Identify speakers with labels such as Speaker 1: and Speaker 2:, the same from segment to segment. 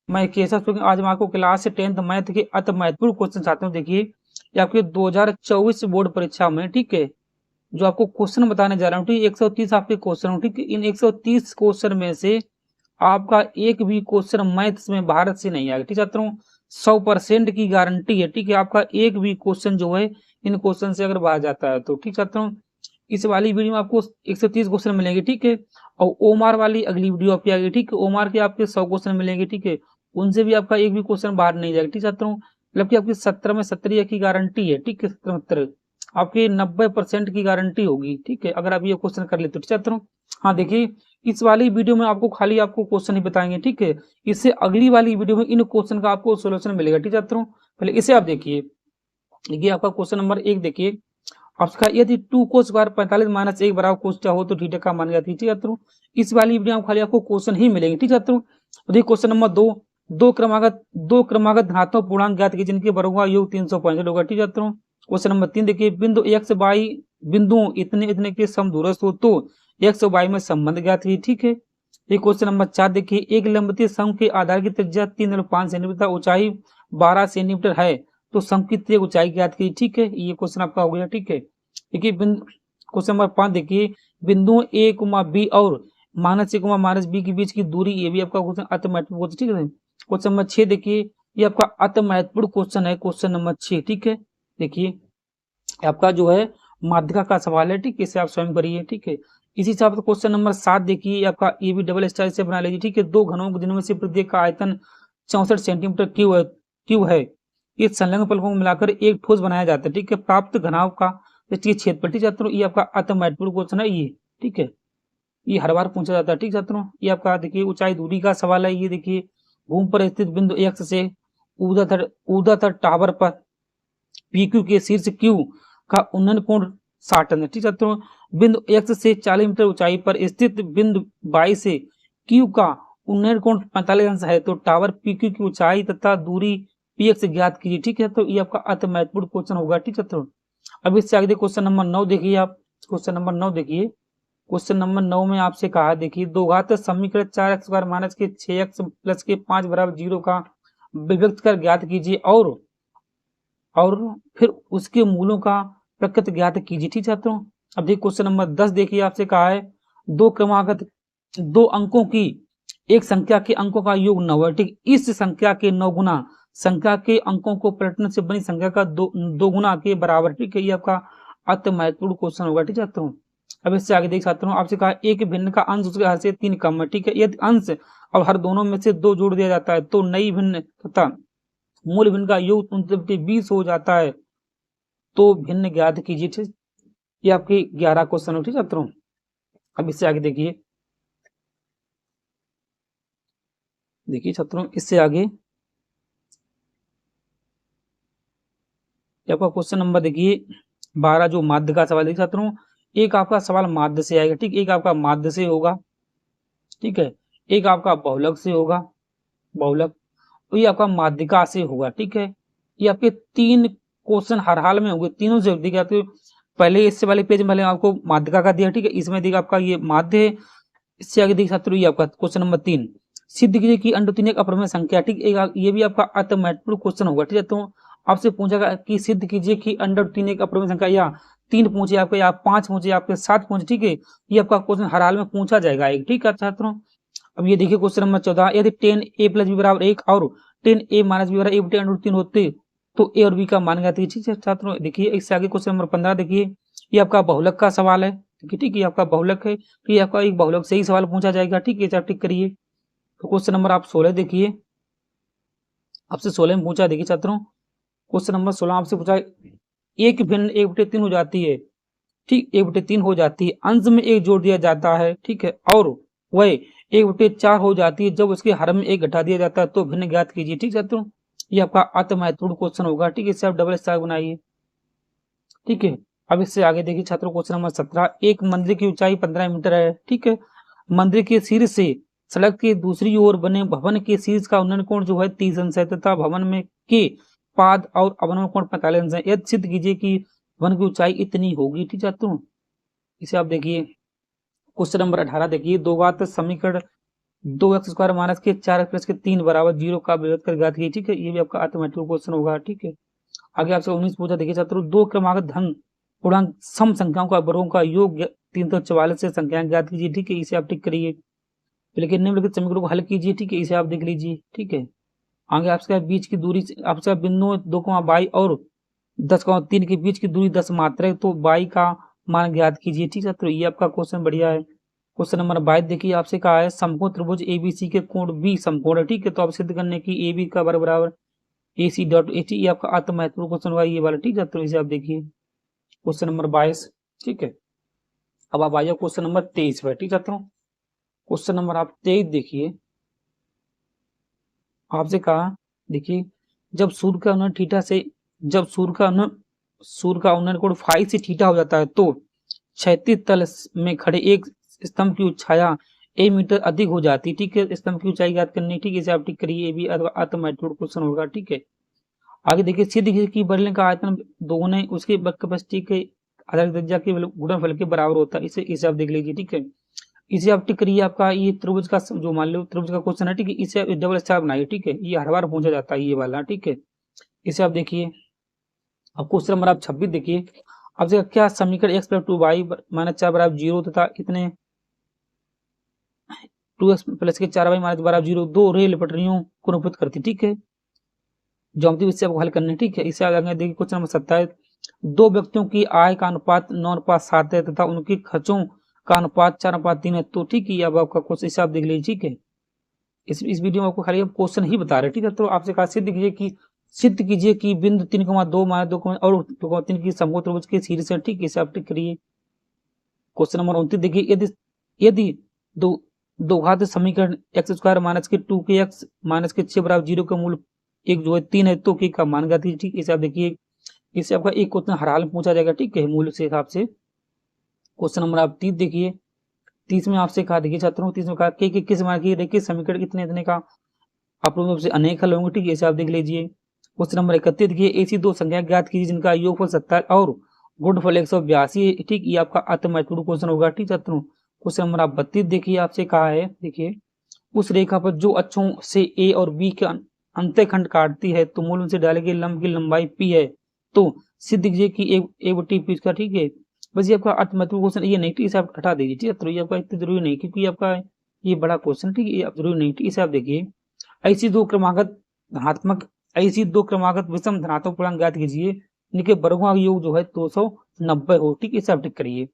Speaker 1: मैं केशव स्पीकिंग। आज मैं आपको क्लास 10th मैथ के अति महत्वपूर्ण क्वेश्चन चाहता हूँ। देखिए ये आपके 2024 बोर्ड परीक्षा में, ठीक है, जो आपको क्वेश्चन बताने जा रहा हूँ, ठीक, 130 आपके क्वेश्चन हो, ठीक। इन 130 क्वेश्चन में से आपका एक भी क्वेश्चन मैथ्स में भारत से नहीं आएगा, ठीक छात्रों। 100% की गारंटी है, ठीक है। आपका एक भी क्वेश्चन जो है इन क्वेश्चन से अगर बाहर जाता है तो, ठीक छात्रों। इस वाली वीडियो में आपको 130 क्वेश्चन मिलेंगे, ठीक है। और ओमार वाली अगली वीडियो आपकी आएगी, ठीक है। ओमार के आपके 100 क्वेश्चन मिलेंगे, ठीक है। उनसे भी आपका एक भी क्वेश्चन बाहर नहीं जाएगा, ठीक छात्रों। मतलब कि आपकी 17 में 17 की गारंटी है, ठीक है। 17 आपकी 90% की गारंटी होगी, ठीक है, अगर आप ये क्वेश्चन कर लेते, ठीक छात्रों। हाँ देखिए, इस वाली वीडियो में आपको खाली आपको क्वेश्चन ही बताएंगे, ठीक है। इससे अगली वाली वीडियो में इन क्वेश्चन का आपको सोल्यूशन मिलेगा, ठीक छात्रों। पहले इसे आप देखिए। देखिए आपका क्वेश्चन नंबर 1 देखिए, आपका यदि 2 को स्क्वायर 45 माइनस 1 बराबर कुछ हो तो थीटा का मान जाती है, ठीक छात्रों। इस वाली वीडियो में खाली आपको क्वेश्चन ही मिलेंगे, ठीक छात्रों। देखिए क्वेश्चन नंबर 2, दो क्रमागत धनात्मक पूर्णांक ज्ञात कीजिए जिनके वर्गों का योग 365 होगा, ठीक छात्रों। क्वेश्चन नंबर 3 देखिए, बिंदु x y बिंदुओं इतने इतने के समदूरस्थ हो तो x और y में संबंध ज्ञात कीजिए, ठीक है। ये क्वेश्चन नंबर 4 देखिए, एक लंबवतीय शंकु के आधार की त्रिज्या 3.5 सेंटीमीटर, ऊंचाई 12 सेंटीमीटर है तो शंकु की त्रिज्या ऊंचाई ज्ञात कीजिए, ठीक है। ये क्वेश्चन आपका हो गया, ठीक है। देखिए क्वेश्चन नंबर 5 देखिए, बिंदुओं a, b और -a, -b के बीच की दूरी, ये भी आपका क्वेश्चन अति महत्वपूर्ण, ठीक है। क्वेश्चन नंबर 6 देखिए, ये आपका अति महत्वपूर्ण क्वेश्चन है, क्वेश्चन नंबर 6, ठीक है। देखिए आपका जो है माध्यिका का सवाल है, ठीक है, इसे आप स्वयं करिए, ठीक है। इसी हिसाब से क्वेश्चन नंबर 7 देखिए, आपका ये भी डबल स्टार से बना लीजिए, ठीक है। दो घनों जिनमें से प्रत्येक का आयतन 64 सेंटीमीटर क्यूब है, ये संलग्न पलकों को मिलाकर एक ठोस बनाया जाता है, ठीक है। प्राप्त घनाभ का क्षेत्रफल, ठीक छात्रों, ये आपका अति महत्वपूर्ण क्वेश्चन है ये, ठीक है। ये हर बार पूछा जाता है, ठीक छात्रों। ये आपका देखिए ऊंचाई दूरी का सवाल है। ये देखिए, भूमि पर स्थित बिंदु एक्स से ऊर्ध्वाधर टावर पर पीक्यू के शीर्ष क्यू का उन्नयन कोण 60 है, ठीक छात्रों। बिंदु एक्स से 40 मीटर ऊंचाई पर स्थित बिंदु वाई से क्यू का उन्नयन कोण 45 अंश है तो टावर पीक्यू की ऊंचाई तथा दूरी पी एक्स ज्ञात कीजिए, ठीक है। तो ये आपका अति महत्वपूर्ण क्वेश्चन होगा, ठीक छात्रों। अब इससे आगे क्वेश्चन नंबर 9 देखिए आप। क्वेश्चन नंबर 9 देखिए, क्वेश्चन नंबर 9 में आपसे कहा, देखिए दो घात समीकरण 4x स्क्वायर माइनस के 6x प्लस के 5 बराबर 0 का विभक्त कर ज्ञात कीजिए और फिर उसके मूलों का प्रकृत ज्ञात कीजिए, ठीक छात्रों। अब देखिए क्वेश्चन नंबर 10 देखिए, आपसे कहा है दो क्रमागत दो अंकों की एक संख्या के अंकों का योग 9 है, ठीक। इस संख्या के 9 गुना संख्या के अंकों को पलटने से बनी संख्या का दो गुना के बराबर, ठीक है। ये आपका अति महत्वपूर्ण क्वेश्चन होगा, ठीक छात्रों। अब इससे आगे देख छात्रों, आपसे कहा एक भिन्न का अंश उसके हर से 3 कम है, ठीक है। यदि अंश और हर दोनों में से 2 जोड़ दिया जाता है तो नई भिन्न तथा मूल भिन्न का योग 20 हो जाता है तो भिन्न ज्ञात कीजिए, ठीक। ये आपकी 11 क्वेश्चन हो, ठीक छात्रों। अब इससे आगे देखिए, छात्रों इससे आगे आपका क्वेश्चन नंबर देखिए 12 जो माध्य का सवाल है छात्रों। एक आपका सवाल माध्य से आएगा, ठीक। एक आपका माध्य से होगा, ठीक है। एक आपका बहुलक से होगा, बहुलक, तो ये आपका माध्यिका से होगा, ठीक है। ये आपके 3 क्वेश्चन हर हाल में होंगे, तीनों से देखिए। तो पहले इससे वाले पेज में पहले आपको माध्यिका का दिया, ठीक है। इसमें देखिए आपका ये माध्य है। इससे आगे देखिए छात्रों, ये आपका क्वेश्चन नंबर 3, सिद्ध कीजिए कि √3 एक अपरिमेय संख्या, ठीक। ये भी आपका अति महत्वपूर्ण क्वेश्चन होगा, ठीक है। तो आपसे पूछेगा कि सिद्ध कीजिए कि √3 एक अपरिमेय संख्या, या 3 पूछे आपको, या 5 पूछे आपके, 7 पूछे, ठीक है। ये आपका क्वेश्चन हर हाल में पूछा जाएगा एक, ठीक है छात्रों। अब ये देखिए क्वेश्चन नंबर 14, यदि 10a + b बराबर 1 और 10a - b बराबर 1/√3 होते तो a और b का मान ज्ञात कीजिए, ठीक है छात्रों। देखिए इससे आगे क्वेश्चन नंबर 15 देखिए, ये आपका बहुलक का सवाल है, ठीक है। ये आपका बहुलक है, तो ये आपका एक बहुलक से ही सवाल पूछा जाएगा, ठीक है। टिक करिए। तो क्वेश्चन नंबर आप 16 देखिए, आपसे 16 में पूछा, देखिए छात्रों क्वेश्चन नंबर 16 आपसे पूछा, एक भिन्न 1/3 हो जाती है, ठीक। 1/3 हो जाती है, अंश में 1 जोड़ दिया जाता है, ठीक है, और वह 1/4 हो जाती है जब उसके हर में 1 घटा दिया जाता है तो भिन्न ज्ञात कीजिए, ठीक छात्रों। ये आपका अति महत्वपूर्ण क्वेश्चन होगा, ठीक है। इससे आप डबल स्टार बनाइए, ठीक है। अब इससे आगे देखिए छात्रों क्वेश्चन नंबर 17, एक मंदिर की ऊंचाई 15 मीटर है, ठीक है। मंदिर के शीर्ष से सड़क के दूसरी ओर बने भवन के शीर्ष का उन्नयन कोण जो है 30 अंश है तथा भवन में के पाद और अवनमन कोण 45 अंश है। यह सिद्ध कीजिए कि भवन की ऊंचाई इतनी होगी, ठीक छात्रों। इसे आप देखिए क्वेश्चन नंबर 18 देखिए, दो घात समीकरण 2x² माइनस के 4x प्लस के 3 बराबर 0 का विरोध कर ज्ञात कीजिए। ठीक है, ये भी आपका अर्थमेटिक क्वेश्चन होगा। ठीक है, आगे आपसे 19 पूछा। देखिए छात्रों, दो क्रमांक धन पूर्णांक सम संख्याओं का वर्गों का योग 344 से संख्याएं ज्ञात कीजिए। ठीक है, इसे आप टिक करिए। लेकिन निम्नलिखित समीकरणों को हल कीजिए। ठीक है, इसे आप देख लीजिए। ठीक है, आगे आपसे बीच की दूरी आपसे बिंदु 2,22 और 10,3 के बीच की दूरी 10 मात्र है, तो 22 का मान ज्ञात कीजिए। ठीक है, तो ये आपका क्वेश्चन बढ़िया है। क्वेश्चन नंबर 22 देखिए, आपसे कहा है समकोण त्रिभुज एबीसी के कोण बी समकोण है। ठीक है, तो आप सिद्ध करने की ए बी का बराबर AC डॉट AT, ये आपका अति महत्वपूर्ण क्वेश्चन होगा ये वाला। ठीक है, तो इसे आप देखिए क्वेश्चन नंबर 22। ठीक है, अब आप आइए क्वेश्चन नंबर 23 पर। ठीक है, क्वेश्चन नंबर आप 23 देखिए, आपसे कहा देखिए, जब सूर्य का उन्नयन थीटा से जब सूर्य का उन्नयन कोण फाई से थीटा हो जाता है, तो क्षैतिज तल में खड़े एक स्तंभ की छाया ए मीटर अधिक हो जाती है। ठीक है, स्तंभ की ऊंचाई ज्ञात करनी। ठीक है, इसे आप टिक करिए, ये भी अति महत्वपूर्ण क्वेश्चन होगा। ठीक है, आगे देखिए, सिद्ध कीजिए कि बर्लिन का आयतन दोगुने उसके कैपेसिटी के आधारित त्रिज्या के गुणनफल के बराबर होता है। इसे आप देख लीजिए। ठीक है, इसे आप टिक करिए। आपका ये त्रिभुज का जो मान लो त्रिभुज का क्वेश्चन है। ठीक है, इसे डबल स्टार बनाइए। ठीक है, ये हर बार पूछा जाता है ये वाला। ठीक है, इसे आप देखिए। अब क्वेश्चन नंबर आप 26 देखिए, आपसे क्या समीकरण x + 2y - 4 बराबर 0 तथा कितने 2x + के 4y - बराबर 0 दो रेल पटरियों को निरूपित करती। ठीक है, ज्यामिति विषय आपको हल करने। ठीक है, इसे आगे देखिए क्वेश्चन नंबर 27, दो व्यक्तियों की आय का अनुपात 9:7 है तथा उनके खर्चों का अनुपात 4:3 है, तो ठीक है, अब आपका क्वेश्चन इसे आप देख लीजिए। ठीक है, इस वीडियो में आपको खाली आप क्वेश्चन ही बता रहे। ठीक है, तो आपसे कहा सिद्ध कीजिए कि बिंदु 3,2 - 2 और 2,3 की समकोण त्रिभुज के शीर्ष है। ठीक है, इसे आप टिक करिए। क्वेश्चन नंबर 29 देखिए, यदि दो घात समीकरण x² माइनस के 2kx माइनस के 6 बराबर 0 का मूल एक जो है 3 है, तो k का मान ज्ञात कीजिए। ठीक है, इसे आप देखिए, इससे आपका एक क्वेश्चन हर हाल में पूछा जाएगा। ठीक है, मूल से हिसाब से। क्वेश्चन नंबर आप 30 देखिए, 30 में आपसे कहा देखिए छात्रों, 30 में कहा k किस मान की देखिए समीकरण इतने का आप लोगों से अनेक हल होंगे। ठीक है, इसे आप देख लीजिए। क्वेश्चन नंबर 31 देखिए, ऐसी दो संख्या ज्ञात कीजिए जिनका योगफल 27 और गुणनफल 182 है। ठीक, ये आपका अति महत्वपूर्ण क्वेश्चन होगा। ठीक छात्रों, क्वेश्चन नंबर आप 32 देखिए, आपसे कहा है देखिए, उस रेखा पर जो अक्षों से ए और बी के अंतःखंड काटती है, तो मूल से डाले गए लंब की लंबाई p है, तो सिद्ध कीजिए कि a/p का। ठीक है, बस ये आपका अति महत्वपूर्ण क्वेश्चन, ये नहीं, इसे आप हटा दीजिए। ठीक है, तो ये आपका इतना जरूरी नहीं, क्योंकि आपका ये बड़ा क्वेश्चन। ठीक है, ये आप जरूरी नहीं। ठीक, इसे आप देखिए, ऐसी दो क्रमागत विषम धनात्मक पूर्णांक ज्ञात कीजिए इनके वर्गों का योग जो है 290 हो। ठीक, इसे आप टिक करिए।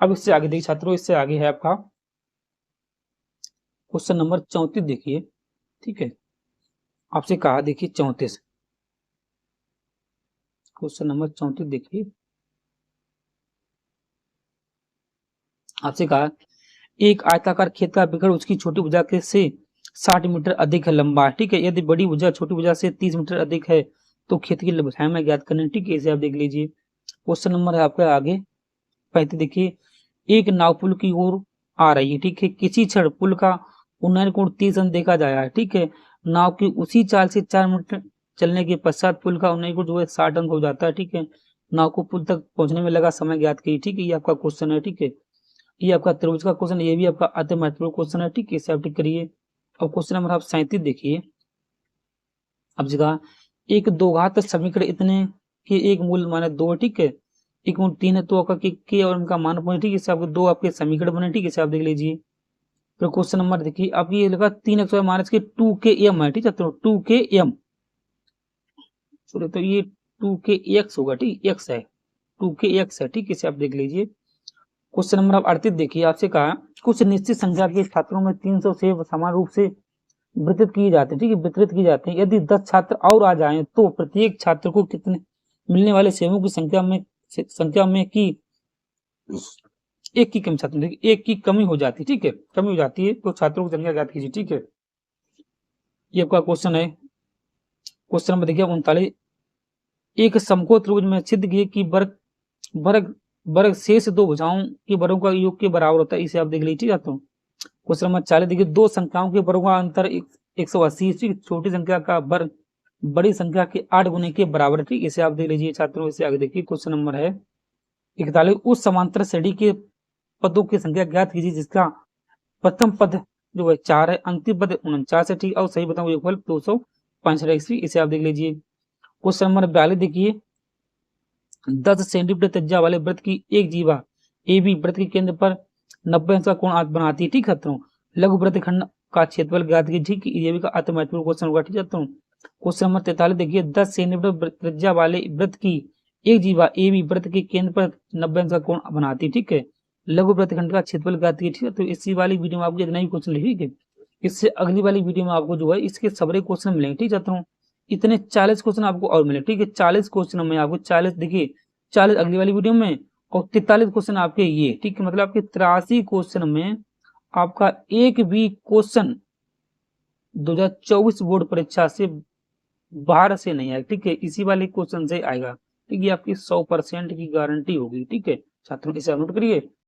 Speaker 1: अब इससे आगे देखिए छात्रों, इससे आगे है आपका क्वेश्चन नंबर 34 देखिए। ठीक है, आपसे कहा देखिए 34, क्वेश्चन नंबर 34 देखिए, आपसे कहा एक आयताकार खेत का विकर्ण उसकी छोटी भुजा के से 60 मीटर अधिक है लंबा। ठीक है, यदि बड़ी भुजा छोटी भुजा से 30 मीटर अधिक है, तो खेत की लंबाई में ज्ञात करने। ठीक है, इसे आप देख लीजिए। क्वेश्चन नंबर है आपका आगे 35 देखिए, एक नाव पुल की ओर आ रही है। ठीक है, किसी क्षण पुल का उन्नयन कोण 30 अंश देखा जाया है। ठीक है, नाव की उसी चाल से 4 मिनट चलने के पश्चात पुल का उन्नयन कोण जो है 60 अंश हो जाता है। ठीक है, नाव को पुल तक पहुंचने में लगा समय ज्ञात कीजिए। ठीक है, ये आपका क्वेश्चन है। ठीक है, ये आपका त्रिभुज का क्वेश्चन, ये भी आपका अति महत्वपूर्ण क्वेश्चन है। ठीक है, इसे आप टिक करिए। अब क्वेश्चन नंबर आप 37 देखिए, अब जगह एक दो घात समीकरण इतने के एक मूल माने 2। ठीक है, एक मूल 3 है, तो आपका के और उनका मान पूछे। ठीक है, इसे आपको दो आपके समीकरण बने। ठीक है, इसे आप देख लीजिए। फिर क्वेश्चन नंबर देखिए, आपकी ये लगा 3x माइनस के 2km है। ठीक है, तो 2km तो ये 2kx होगा। ठीक, x है, 2kx है। ठीक, इसे आप देख लीजिए। क्वेश्चन नंबर आप 38 देखिए, आपसे कहा कुछ निश्चित संख्या के छात्रों में 300 सेब समान रूप से वितरित किए जाते हैं। ठीक है, वितरित किए जाते हैं, यदि 10 छात्र और आ जाएं, तो प्रत्येक छात्र को कितने मिलने वाले सेबों की संख्या में की एक की कमी छात्रों देखिए एक की कमी हो जाती है। ठीक है, कमी हो जाती है, तो छात्रों की संख्या ज्ञात कीजिए। ठीक है, ये आपका क्वेश्चन है। क्वेश्चन नंबर देखिए 39, एक समकोण त्रिभुज में सिद्ध किए कि वर्ग शेष दो भुजाओं के वर्गों का योग के बराबर होता है। इसे आप देख लीजिए। क्वेश्चन नंबर 40 देखिए, दो संख्याओं के वर्गों का अंतर 180, छोटी संख्या का वर्ग बड़ी संख्या के 8 गुने के बराबर। ठीक, इसे आप देख लीजिए छात्रों। इसे आगे देखिए, क्वेश्चन नंबर है 41, उस समांतर श्रेणी के पदों की संख्या ज्ञात कीजिए जिसका प्रथम पद जो है 4 है, अंतिम पद 49 है, ठीक। और सही बताऊं योगफल 265 ईस्वी, इसे आप देख लीजिए। क्वेश्चन नंबर 42 देखिए, 10 सेंटीमीटर त्रिज्या वाले वृत्त की एक जीवा ए बी वृत्त के केंद्र पर 90 अंश का कोण बनाती है, ठीक है। लघु वृत्तखंड का क्षेत्रफल ज्ञात कीजिए, ठीक। ये भी का अति महत्वपूर्ण क्वेश्चन होगा, ठीक है। क्वेश्चन नंबर 43 देखिए, 10 सेंटीमीटर त्रिज्या वाले वृत्त की एक जीवा ए बी वृत्त के केंद्र पर 90 अंश का कोण बनाती है, ठीक है। लघु वृत्तखंड का क्षेत्रफल ज्ञात कीजिए, ठीक है। तो इसी वाली वीडियो में आपको इतना ही क्वेश्चन लिखे, ठीक है। इससे अगली वाली वीडियो में आपको जो है इसके सारे क्वेश्चन मिलेंगे, ठीक है। इतने 40 क्वेश्चन आपको और मिले, ठीक है। 40 क्वेश्चन में आपको 40 देखिए 40 अगली वाली वीडियो में, और 43 क्वेश्चन आपके ये, ठीक है। मतलब आपके 83 क्वेश्चन में आपका एक भी क्वेश्चन 2024 बोर्ड परीक्षा से बाहर से नहीं आएगा, ठीक है। इसी वाले क्वेश्चन से आएगा, ठीक है। आपकी 100% की गारंटी होगी, ठीक है छात्रों, इसे नोट करिए।